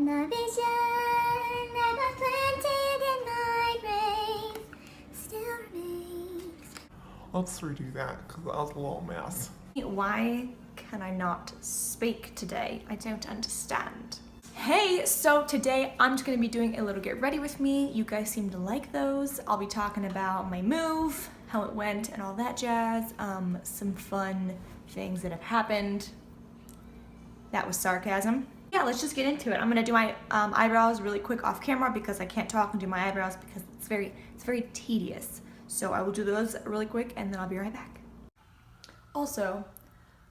the vision that was planted in my brain still remains. Let's redo that because that was a little mess. Why can I not speak today? I don't understand. Hey, so today I'm just gonna be doing a little get ready with me. You guys seem to like those. I'll be talking about my move, how it went, and all that jazz. Some fun things that have happened. That was sarcasm. Yeah, let's just get into it. I'm gonna do my eyebrows really quick off camera because I can't talk and do my eyebrows because it's very tedious. So I will do those really quick and then I'll be right back. Also,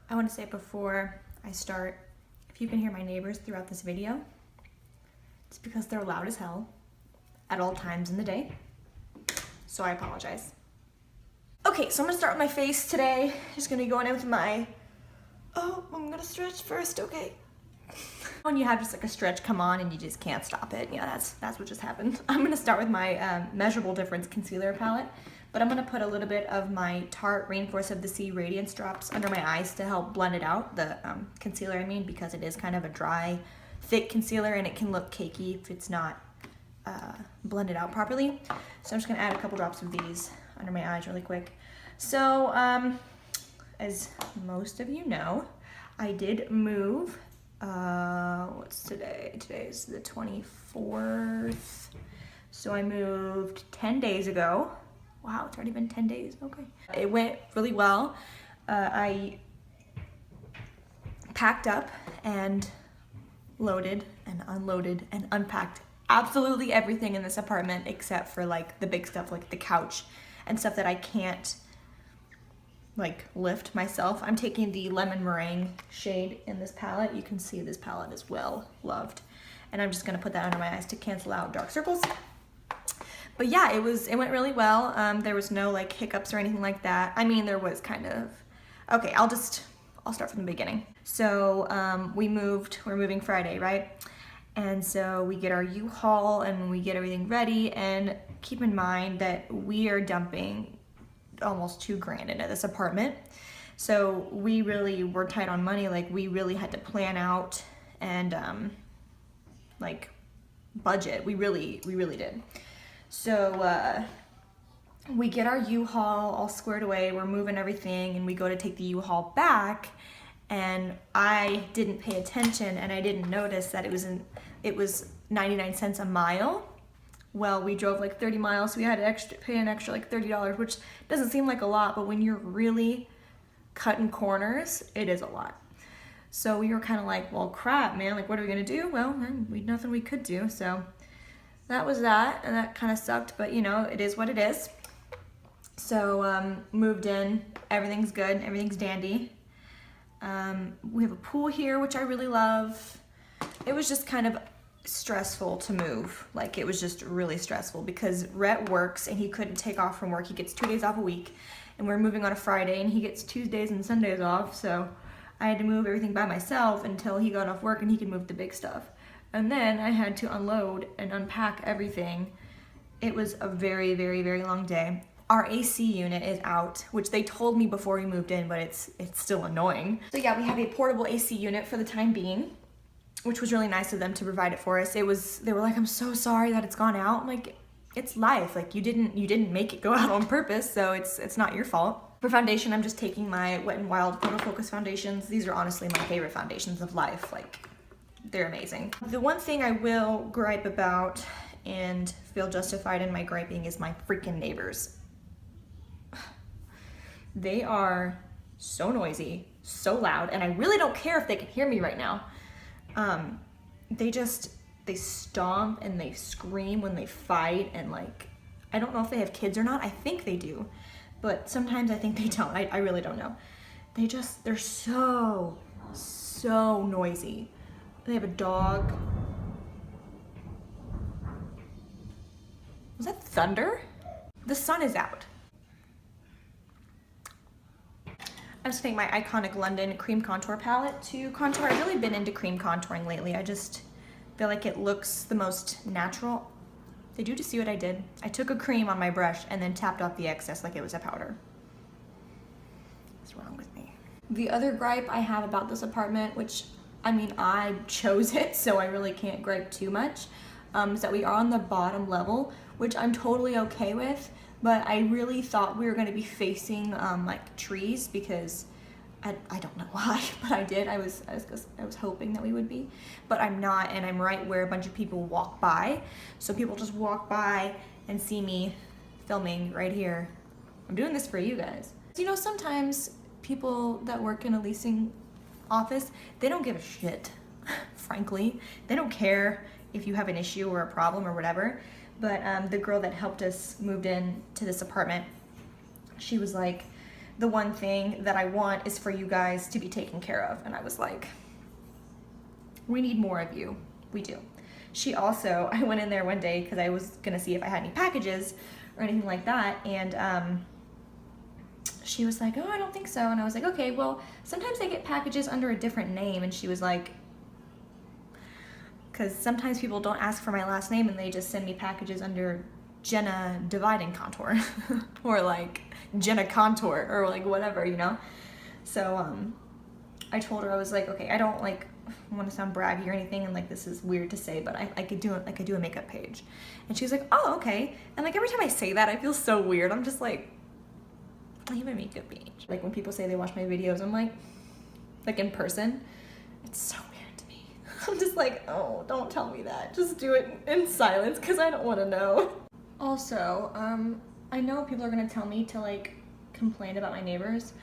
I want to say before I start, if you can hear my neighbors throughout this video, it's because they're loud as hell at all times in the day. So I apologize. Okay, so I'm gonna start with my face today. Just gonna be going in with my, oh, I'm gonna stretch first, okay. When you have just like a stretch come on and you just can't stop it, yeah, that's what just happened. I'm gonna start with my Measurable Difference concealer palette, but I'm gonna put a little bit of my Tarte Rainforest of the Sea Radiance drops under my eyes to help blend it out, the concealer I mean, because it is kind of a dry, thick concealer and it can look cakey if it's not blended out properly. So I'm just gonna add a couple drops of these under my eyes really quick. So, as most of you know, I did move, what's today? Today's the 24th. So I moved 10 days ago. Wow, it's already been 10 days, okay. It went really well. I packed up and loaded and unloaded and unpacked absolutely everything in this apartment except for like the big stuff like the couch and stuff that I can't like lift myself. I'm taking the Lemon Meringue shade in this palette. You can see this palette is well loved. And I'm just gonna put that under my eyes to cancel out dark circles. But yeah, it went really well. There was no like hiccups or anything like that. I mean, there was kind of, okay, I'll start from the beginning. So we're moving Friday, right? And so we get our U-Haul and we get everything ready, and keep in mind that we are dumping almost $2,000 into this apartment. So we really were tight on money. Like we really had to plan out and like budget. We really did. So we get our U-Haul all squared away. We're moving everything and we go to take the U-Haul back, and I didn't pay attention and I didn't notice that it was 99 cents a mile. Well, we drove like 30 miles, so we had to pay an extra like $30, which doesn't seem like a lot, but when you're really cutting corners, it is a lot. So we were kind of like, well, crap, man, like what are we gonna do? Well, nothing we could do, so that was that, and that kind of sucked, but you know, it is what it is. So moved in, everything's good, everything's dandy. We have a pool here, which I really love. It was just kind of stressful to move. Like it was just really stressful because Rhett works and he couldn't take off from work. He gets 2 days off a week, and we're moving on a Friday and he gets Tuesdays and Sundays off. So I had to move everything by myself until he got off work and he could move the big stuff. And then I had to unload and unpack everything. It was a very long day. Our AC unit is out, which they told me before we moved in, but it's still annoying. So yeah, we have a portable AC unit for the time being, which was really nice of them to provide it for us. They were like, I'm so sorry that it's gone out. I'm like, it's life. Like you didn't make it go out on purpose, so it's not your fault. For foundation, I'm just taking my Wet n Wild Photofocus foundations. These are honestly my favorite foundations of life. Like, they're amazing. The one thing I will gripe about and feel justified in my griping is my freaking neighbors. They are so noisy, so loud, and I really don't care if they can hear me right now. They stomp and they scream when they fight, and like, I don't know if they have kids or not. I think they do, but sometimes I think they don't. I really don't know. They're so noisy. They have a dog. Was that thunder? The sun is out. I'm just taking my Iconic London Cream Contour Palette to contour. I've really been into cream contouring lately. I just feel like it looks the most natural. Did you just see what I did? I took a cream on my brush and then tapped off the excess like it was a powder. What's wrong with me? The other gripe I have about this apartment, which I mean, I chose it, so I really can't gripe too much. Is that we are on the bottom level, which I'm totally okay with, but I really thought we were gonna be facing like trees because I don't know why, but I did. I was hoping that we would be, but I'm not, and I'm right where a bunch of people walk by. So people just walk by and see me filming right here. I'm doing this for you guys. You know, sometimes people that work in a leasing office, they don't give a shit, frankly. They don't care if you have an issue or a problem or whatever. But the girl that helped us moved in to this apartment, she was like, the one thing that I want is for you guys to be taken care of. And I was like, we need more of you. We do. She also, I went in there one day because I was gonna see if I had any packages or anything like that, and she was like, oh, I don't think so. And I was like, okay, well, sometimes I get packages under a different name. And she was like, because sometimes people don't ask for my last name and they just send me packages under Jenna Divide.N.Contour or like Jenna Contour or like whatever, you know? So I told her, I was like, okay, I don't like want to sound braggy or anything, and like this is weird to say, but I could do a makeup page. And she's like, oh, okay. And like every time I say that, I feel so weird. I'm just like, I have a makeup page. Like when people say they watch my videos, I'm like in person, it's so weird to me. I'm just like, oh, don't tell me that. Just do it in silence because I don't want to know. Also, I know people are gonna tell me to like complain about my neighbors,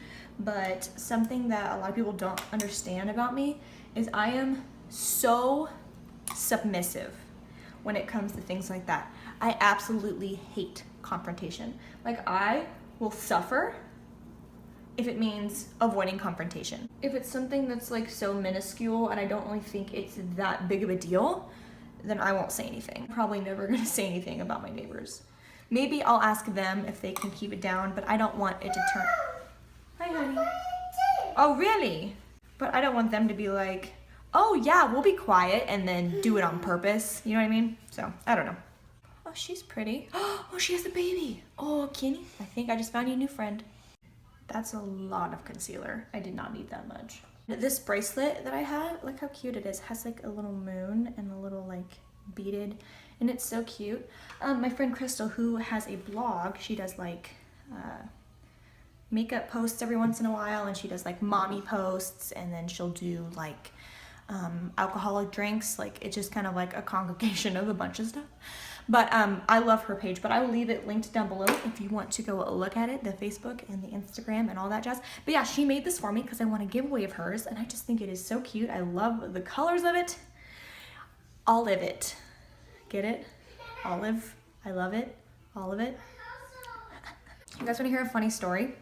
but something that a lot of people don't understand about me is I am so submissive when it comes to things like that. I absolutely hate confrontation. Like I will suffer if it means avoiding confrontation. If it's something that's like so minuscule and I don't really think it's that big of a deal, then I won't say anything. I'm probably never gonna say anything about my neighbors. Maybe I'll ask them if they can keep it down, but I don't want it to turn. Hi, honey. Oh, really? But I don't want them to be like, oh yeah, we'll be quiet and then do it on purpose. You know what I mean? So, I don't know. Oh, she's pretty. Oh, she has a baby. Oh, Kenny, I think I just found you a new friend. That's a lot of concealer. I did not need that much. This bracelet that I had, look how cute it is. Has like a little moon and a little like beaded, and it's so cute. My friend Crystal, who has a blog, she does like makeup posts every once in a while, and she does like mommy posts, and then she'll do like alcoholic drinks. Like it's just kind of like a congregation of a bunch of stuff. But I love her page, but I will leave it linked down below if you want to go look at it, the Facebook and the Instagram and all that jazz. But yeah, she made this for me because I want a giveaway of hers, and I just think it is so cute. I love the colors of it. Olive it. Get it? Olive. I love it. All of it. You guys want to hear a funny story?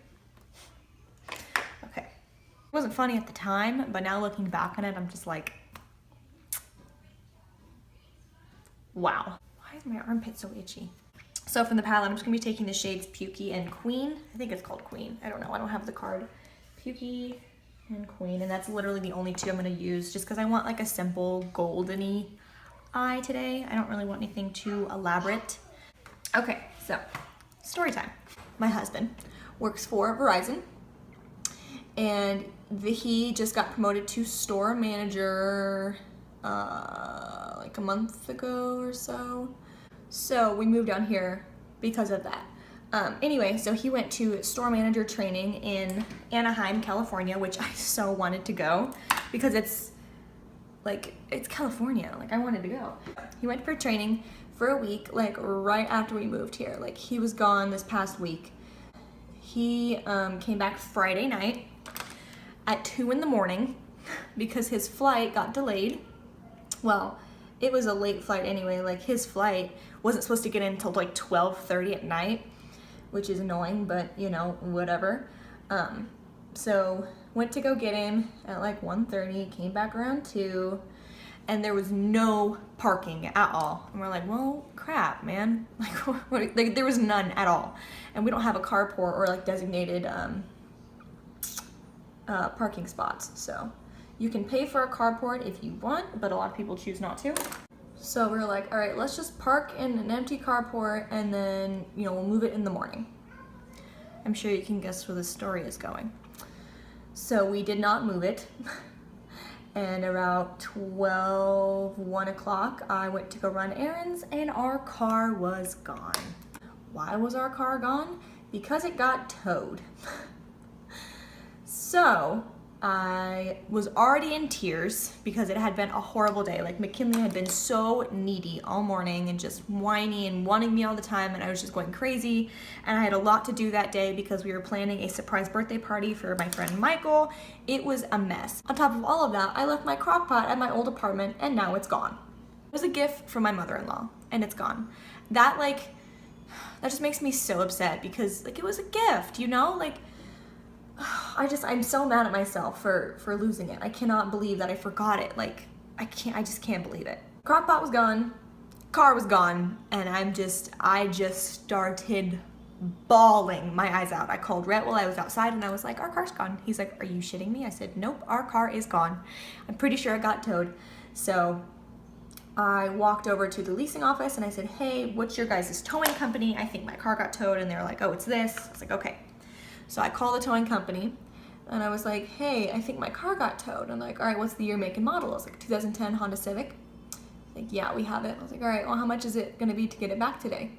Okay. It wasn't funny at the time, but now looking back on it, I'm just like, wow. Why is my armpit so itchy? So from the palette, I'm just gonna be taking the shades Pukey and Queen. I think it's called Queen. I don't know, I don't have the card. Pukey and Queen, and that's literally the only two I'm gonna use just because I want like a simple golden-y eye today. I don't really want anything too elaborate. Okay, so story time. My husband works for Verizon, and he just got promoted to store manager like a month ago or so. So we moved down here because of that. Anyway, so he went to store manager training in Anaheim, California, which I so wanted to go because it's California. Like I wanted to go. He went for training for a week, like right after we moved here. Like he was gone this past week. He came back Friday night at 2 in the morning because his flight got delayed. Well, it was a late flight anyway. Like his flight wasn't supposed to get in until like 12:30 at night, which is annoying, but you know, whatever. So went to go get him at like 1:30, came back around 2, and there was no parking at all. And we're like, well, crap, man. Like there was none at all. And we don't have a carport or like designated parking spots. So you can pay for a carport if you want, but a lot of people choose not to. So we were like, all right, let's just park in an empty carport and then, you know, we'll move it in the morning. I'm sure you can guess where the story is going. So we did not move it. And around 1 o'clock, I went to go run errands and our car was gone. Why was our car gone? Because it got towed. So I was already in tears because it had been a horrible day. Like McKinley had been so needy all morning and just whiny and wanting me all the time, and I was just going crazy. And I had a lot to do that day because we were planning a surprise birthday party for my friend Michael. It was a mess. On top of all of that, I left my crock pot at my old apartment and now it's gone. It was a gift from my mother-in-law and it's gone. That just makes me so upset because like it was a gift, you know? Like I'm so mad at myself for losing it. I cannot believe that I forgot it. Like, I just can't believe it. Crockpot was gone, car was gone, and I just started bawling my eyes out. I called Rhett while I was outside and I was like, our car's gone. He's like, are you shitting me? I said, nope, our car is gone. I'm pretty sure it got towed. So I walked over to the leasing office and I said, hey, what's your guys' towing company? I think my car got towed. And they're like, oh, it's this. I was like, okay. So I called the towing company and I was like, hey, I think my car got towed. I'm like, all right, what's the year, make, and model? I was like, 2010 Honda Civic. Like, yeah, we have it. I was like, all right, well, how much is it gonna be to get it back today?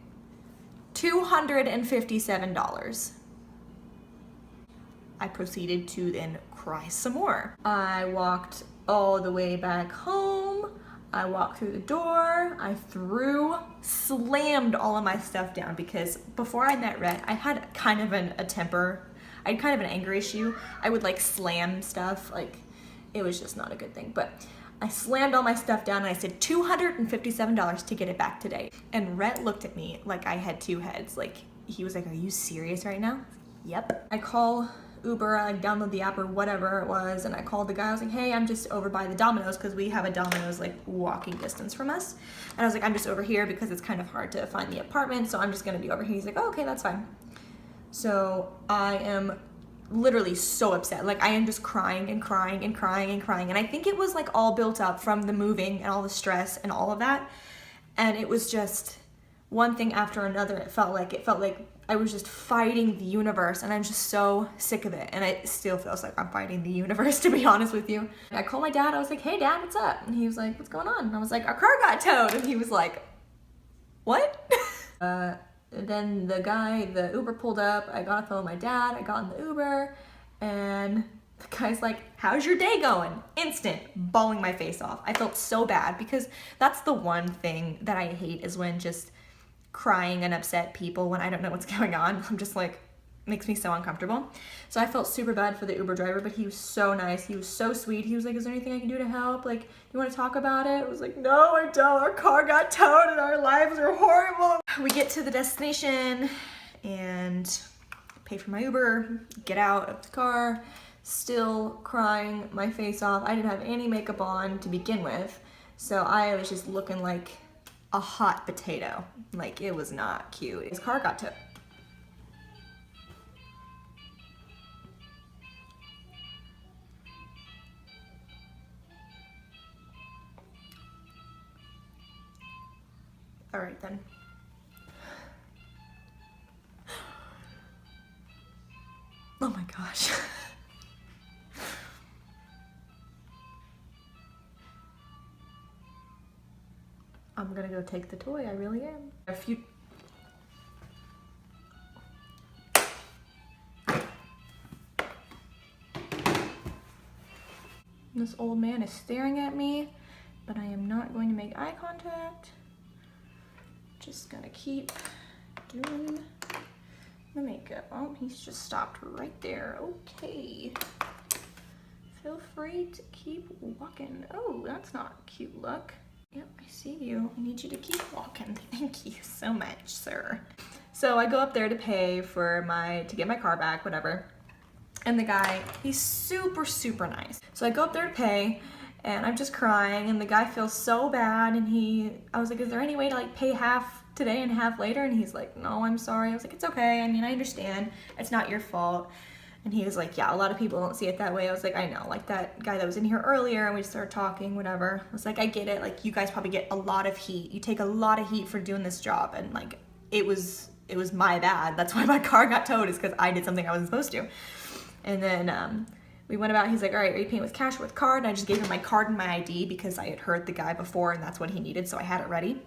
$257. I proceeded to then cry some more. I walked all the way back home. I walked through the door, I slammed all of my stuff down because before I met Rhett, I had kind of a temper. I had kind of an anger issue. I would like slam stuff, like it was just not a good thing. But I slammed all my stuff down and I said $257 to get it back today. And Rhett looked at me like I had two heads. Like he was like, are you serious right now? Yep. I call Uber, I download the app or whatever it was, and I called the guy. I was like, hey, I'm just over by the Domino's because we have a Domino's like walking distance from us. And I was like, I'm just over here because it's kind of hard to find the apartment, so I'm just gonna be over here. He's like, oh, okay, that's fine. So I am literally so upset. Like I am just crying and crying and crying and crying. And I think it was like all built up from the moving and all the stress and all of that. And it was just one thing after another. It felt like I was just fighting the universe, and I'm just so sick of it. And it still feels like I'm fighting the universe, to be honest with you. I called my dad. I was like, hey dad, what's up? And he was like, what's going on? And I was like, our car got towed. And he was like, what? Then the Uber pulled up. I got off the phone with my dad. I got in the Uber and the guy's like, how's your day going? Instant bawling my face off. I felt so bad because that's the one thing that I hate is when just crying and upset people when I don't know what's going on. I'm just like, makes me so uncomfortable. So I felt super bad for the Uber driver, but he was so nice. He was so sweet. He was like, is there anything I can do to help? Like, you want to talk about it? I was like, no, I don't. Our car got towed and our lives are horrible. We get to the destination and pay for my Uber, get out of the car, still crying my face off. I didn't have any makeup on to begin with, so I was just looking like a hot potato. Like, it was not cute. His car got towed. All right then. Oh my gosh. I'm gonna go take the toy, I really am. This old man is staring at me, but I am not going to make eye contact. Just gonna keep doing the makeup. Oh, he's just stopped right there. Okay. Feel free to keep walking. Oh, that's not a cute look. Yep, I see you. I need you to keep walking. Thank you so much, sir. So I go up there to pay for to get my car back, whatever. And the guy, he's super, super nice. So I go up there to pay and I'm just crying and the guy feels so bad and I was like, is there any way to like pay half today and half later? And he's like, no, I'm sorry. I was like, it's okay. I mean, I understand. It's not your fault. And he was like, yeah, a lot of people don't see it that way. I was like, I know, like that guy that was in here earlier and we started talking, whatever. I was like, I get it. Like, you guys probably get a lot of heat. You take a lot of heat for doing this job. And like, it was my bad. That's why my car got towed, is because I did something I wasn't supposed to. And then we went about, he's like, all right, are you paying with cash or with card? And I just gave him my card and my ID because I had heard the guy before and that's what he needed, so I had it ready.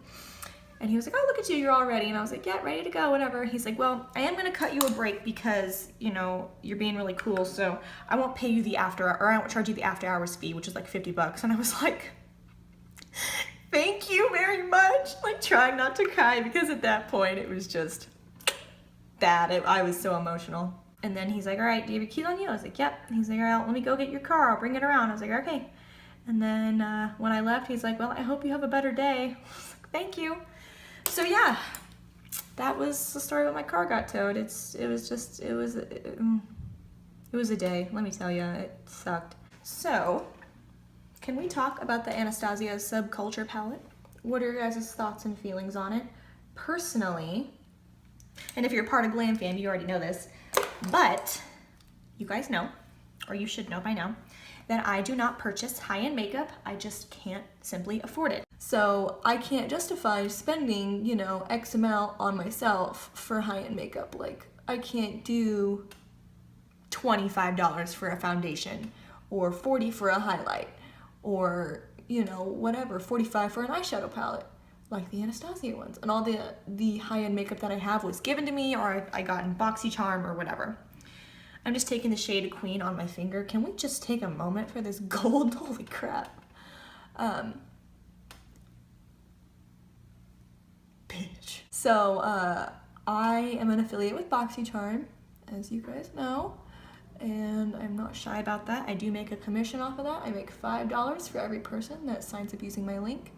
And he was like, oh, look at you, you're all ready. And I was like, yeah, ready to go, whatever. He's like, well, I am gonna cut you a break because, you know, you're being really cool, so I won't pay you the I won't charge you the after hours fee, which is like $50. And I was like, thank you very much. Like, trying not to cry because at that point it was just bad. I was so emotional. And then he's like, all right, do you have a key on you? I was like, yep. He's like, all right, let me go get your car. I'll bring it around. I was like, okay. And then when I left, he's like, well, I hope you have a better day. I was like, thank you. So yeah, that was the story when my car got towed. It was a day, let me tell you, it sucked. So, can we talk about the Anastacio Subculture palette? What are your guys' thoughts and feelings on it? Personally, and if you're part of Glam Fam, you already know this, but you guys know, or you should know by now, that I do not purchase high-end makeup. I just can't simply afford it. So I can't justify spending, you know, X amount on myself for high-end makeup. Like, I can't do $25 for a foundation, or $40 for a highlight, or, you know, whatever, $45 for an eyeshadow palette, like the Anastacio ones. And all the high-end makeup that I have was given to me, or I got in BoxyCharm or whatever. I'm just taking the shade Queen on my finger. Can we just take a moment for this gold? Holy crap. Bitch. So, I am an affiliate with BoxyCharm, as you guys know, and I'm not shy about that. I do make a commission off of that. I make $5 for every person that signs up using my link,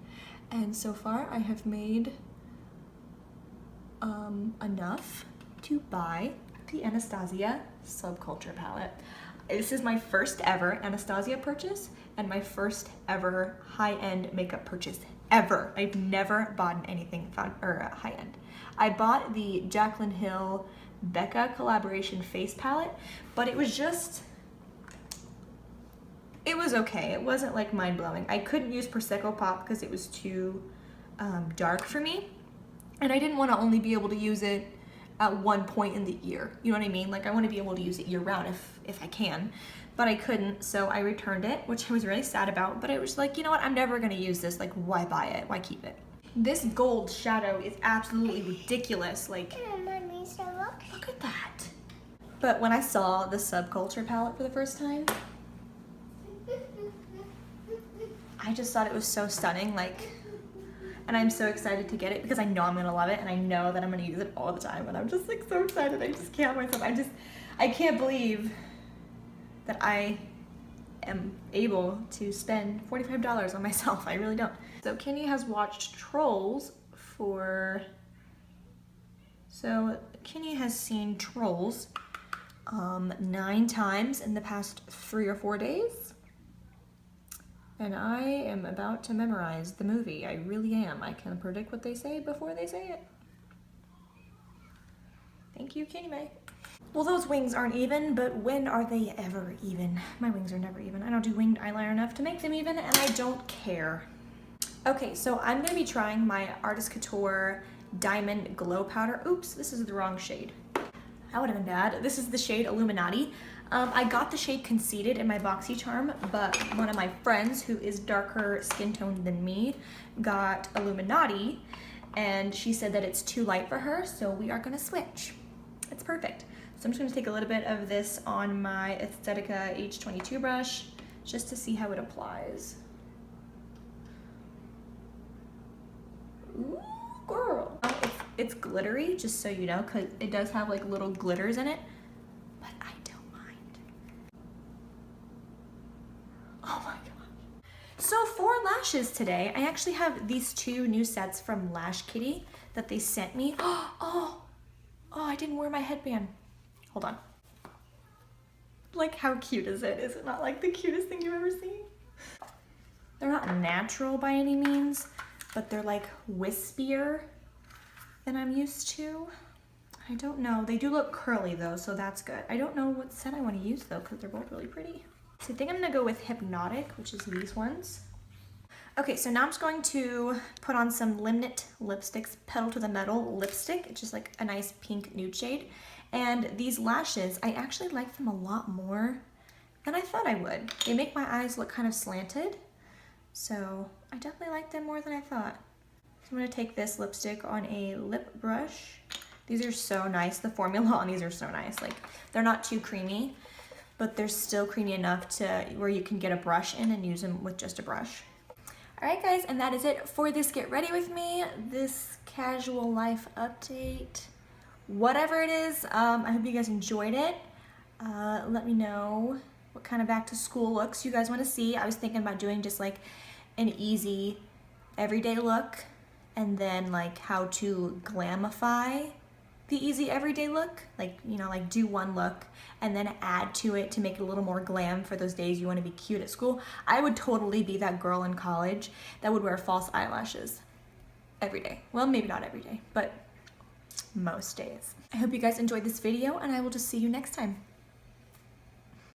and so far I have made enough to buy the Anastacio Subculture palette. This is my first ever Anastacio purchase and my first ever high-end makeup purchase ever. I've never bought anything high-end. I bought the Jaclyn Hill Becca collaboration face palette, but it was okay. It wasn't like mind-blowing. I couldn't use Prosecco Pop because it was too dark for me, and I didn't want to only be able to use it at one point in the year. You know what I mean? Like, I want to be able to use it year round if I can, but I couldn't, so I returned it, which I was really sad about, but it was like, you know what? I'm never going to use this. Like, why buy it? Why keep it? This gold shadow is absolutely ridiculous. Like, look at that. But when I saw the Subculture palette for the first time, I just thought it was so stunning. Like, and I'm so excited to get it because I know I'm gonna love it and I know that I'm gonna use it all the time, and I'm just like so excited. I just can't myself. I can't believe that I am able to spend $45 on myself. I really don't. So Kenny has watched Trolls Kenny has seen Trolls 9 times in the past 3 or 4 days. And I am about to memorize the movie. I really am. I can predict what they say before they say it. Thank you, Kenny May. Well, those wings aren't even, but when are they ever even? My wings are never even. I don't do winged eyeliner enough to make them even, and I don't care. Okay, so I'm gonna be trying my Artist Couture Diamond Glow Powder. Oops, this is the wrong shade. That would have been bad. This is the shade Illuminati. I got the shade Conceited in my BoxyCharm, but one of my friends who is darker skin tone than me got Illuminati, and she said that it's too light for her, so we are gonna switch. It's perfect. So I'm just gonna take a little bit of this on my Aesthetica H22 brush just to see how it applies. Ooh, girl. It's glittery, just so you know, because it does have like little glitters in it, but I don't mind. Oh my gosh. So for lashes today, I actually have these 2 new sets from Lash Kitty that they sent me. Oh, I didn't wear my headband. Hold on. Like, how cute is it? Is it not like the cutest thing you've ever seen? They're not natural by any means, but they're like wispier than I'm used to. I don't know. They do look curly though, so that's good. I don't know what set I want to use though, because they're both really pretty. So I think I'm gonna go with Hypnotic, which is these ones. Okay, so now I'm just going to put on some Limnit Lipsticks Pedal to the Metal lipstick. It's just like a nice pink nude shade. And these lashes, I actually like them a lot more than I thought I would. They make my eyes look kind of slanted, so I definitely like them more than I thought. So I'm gonna take this lipstick on a lip brush. These are so nice. The formula on these are so nice. Like, they're not too creamy, but they're still creamy enough to where you can get a brush in and use them with just a brush. All right, guys, and that is it for this Get Ready With Me, this casual life update. Whatever it is, I hope you guys enjoyed it. Let me know what kind of back to school looks you guys want to see. I was thinking about doing just like an easy everyday look, and then like how to glamify the easy everyday look. Like, you know, like do one look and then add to it to make it a little more glam for those days you want to be cute at school. I would totally be that girl in college that would wear false eyelashes every day. Well, maybe not every day, but most days. I hope you guys enjoyed this video, and I will just see you next time.